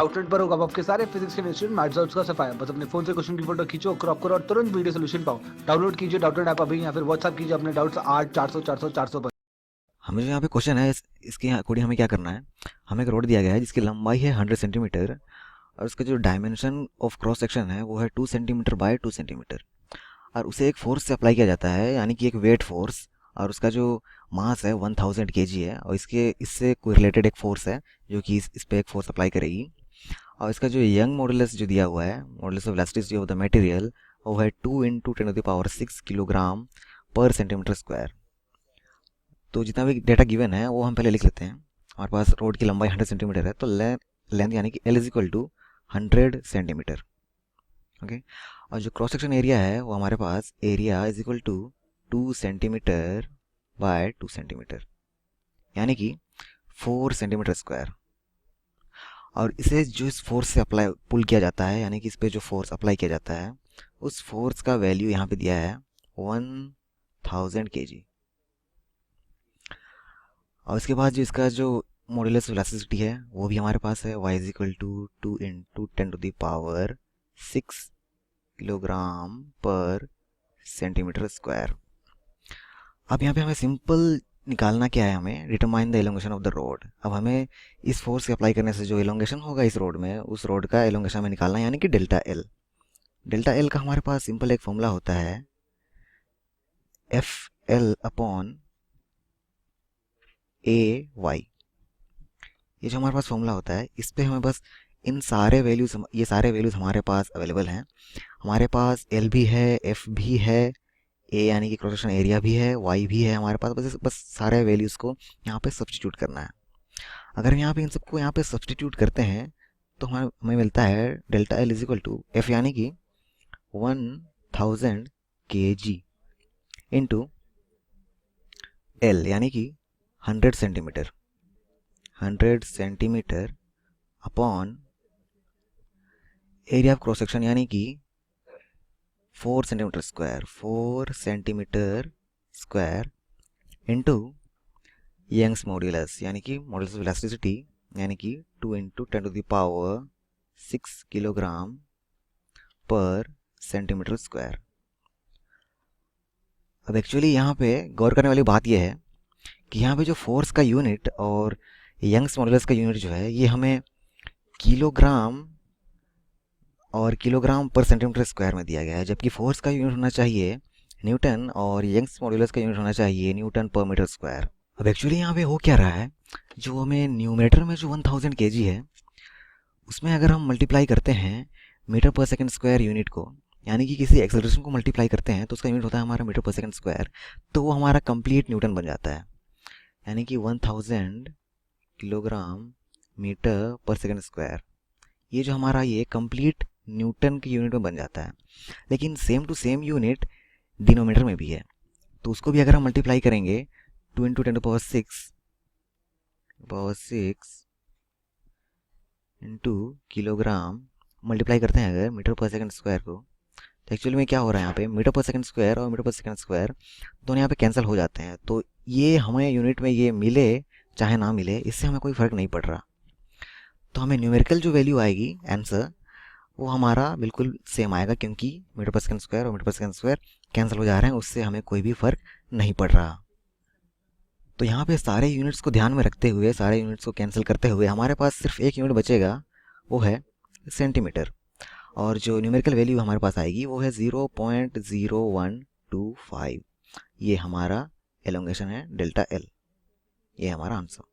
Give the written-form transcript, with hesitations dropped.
Outlet पर होगा आपके सारे फिजिक्स के इंस्टीट्यूट मैथ्स और उसका सफाया। बस अपने फोन से क्वेश्चन की फोटो खींचो, क्रॉप करो और तुरंत वीडियो सोल्यूशन पाओ। डाउनलोड कीजिए डाउटनेट ऐप अभी या फिर व्हाट्सएप कीजिए अपने डाउट्स 8 400 400 400 पर। हमें जो यहाँ पे क्वेश्चन है इसके अकॉर्डिंग हमें क्या करना है। हमें एक रोड दिया गया है जिसकी लंबाई है 100 सेंटीमीटर और उसका जो डायमेंशन ऑफ क्रॉस सेक्शन है वो है 2 सेंटीमीटर बाय 2 सेंटीमीटर। और उसे एक फोर्स से अप्लाई किया जाता है, यानी कि एक वेट फोर्स। और उसका जो मास है 1000 kg है और इससे कोई रिलेटेड एक फोर्स है जो कि इस पे एक फोर्स अप्लाई करेगी। और इसका जो यंग मॉडुलस जो दिया हुआ है, modulus of elasticity of the material, वो है 2 × 10⁻⁶ किलोग्राम पर सेंटीमीटर स्क्वायर। तो जितना भी डेटा गिवन है वो हम पहले लिख लेते हैं। हमारे पास रोड की लंबाई 100 सेंटीमीटर है, तो लेंथ यानी कि L is equal to 100 centimetre. Okay. और जो क्रॉस सेक्शन एरिया है वो हमारे पास area is equal to 2 centimetre by 2 centimetre, यानी कि 4 सेंटीमीटर स्क्वायर। और इसे जो इस फोर्स से अप्लाई पुल किया जाता है, यानी कि इस पे जो फोर्स अप्लाई किया जाता है, उस फोर्स का वैल्यू यहाँ पे दिया है 1000 kg। और उसके बाद जो इसका जो मॉड्यूलस वेलोसिटी है वो भी हमारे पास है, y is equal to 2 × 10⁻⁶ kilogram पर सेंटीमीटर स्क्वायर। अब यहाँ पे हमें सिंपल निकालना क्या है, हमें determine the elongation of the rod. अब हमें इस फोर्स के अप्लाई करने से जो एलोंगेशन होगा इस रोड में, उस रोड का एलोंगेशन हमें निकालना है, यानी कि डेल्टा एल। डेल्टा एल का हमारे पास सिंपल एक फॉर्मूला होता है, एफ एल अपॉन ए वाई। ये जो हमारे पास फॉर्मूला होता है इस पे हमें बस इन सारे वैल्यूज, ये सारे वैल्यूज हमारे पास अवेलेबल हैं। हमारे पास एल भी है, एफ भी है, ए यानी कि क्रॉस सेक्शन एरिया भी है, वाई भी है हमारे पास। बस सारे वैल्यूज़ को यहाँ पे सब्सटीट्यूट करना है। अगर हम यहाँ पे इन सबको यहाँ पे सब्सटीट्यूट करते हैं तो हमें मिलता है delta L is equal to F यानी कि 1000 kg इंटू एल यानी कि 100 centimetre upon area of cross section यानी कि 4 centimetre square into Young's modulus यानी कि मॉड्यूलस ऑफ इलास्टिसिटी यानी कि 2 × 10⁻⁶ किलोग्राम पर सेंटीमीटर स्क्वायर। अब एक्चुअली यहाँ पे गौर करने वाली बात यह है कि यहाँ पे जो फोर्स का यूनिट और यंग्स मॉड्यूलस का यूनिट जो है ये हमें किलोग्राम और किलोग्राम पर सेंटीमीटर स्क्वायर में दिया गया है, जबकि फोर्स का यूनिट होना चाहिए न्यूटन और यंग्स मॉड्यूलस का यूनिट होना चाहिए न्यूटन पर मीटर स्क्वायर। अब एक्चुअली यहाँ पे हो क्या रहा है, जो हमें न्यूमरेटर में जो 1000 kg है उसमें अगर हम मल्टीप्लाई करते हैं मीटर पर सेकंड स्क्वायर यूनिट को, यानी कि किसी एक्सेलरेशन को मल्टीप्लाई करते हैं तो उसका यूनिट होता है हमारा मीटर पर सेकंड स्क्वायर, तो वो हमारा कंप्लीट न्यूटन बन जाता है, यानी कि 1000 किलोग्राम मीटर पर सेकंड स्क्वायर। ये जो हमारा ये कंप्लीट न्यूटन के यूनिट में बन जाता है। लेकिन same to same unit denominator में भी है, तो उसको भी अगर हम मल्टीप्लाई करेंगे 2 × 10⁻⁶ इंटू किलोग्राम, मल्टीप्लाई करते हैं अगर मीटर पर सेकंड स्क्वायर को, तो एक्चुअली में क्या हो रहा है यहाँ पे, मीटर पर सेकंड स्क्वायर और मीटर पर सेकंड स्क्वायर दोनों यहाँ पे कैंसिल हो जाते हैं। तो ये हमें यूनिट में ये मिले चाहे ना मिले, इससे हमें कोई फ़र्क नहीं पड़ रहा। तो हमें न्यूमेरिकल जो वैल्यू आएगी आंसर, वो हमारा बिल्कुल सेम आएगा, क्योंकि मीटर पर सेकंड स्क्वायर और मीटर पर सेकंड स्क्वायर कैंसिल हो जा रहे हैं, उससे हमें कोई भी फ़र्क नहीं पड़ रहा। तो यहाँ पे सारे यूनिट्स को ध्यान में रखते हुए, सारे यूनिट्स को कैंसिल करते हुए हमारे पास सिर्फ एक यूनिट बचेगा, वो है सेंटीमीटर। और जो न्यूमेरिकल वैल्यू हमारे पास आएगी वो है 0.0125। ये हमारा एलोंगेशन है डेल्टा एल। ये हमारा आंसर।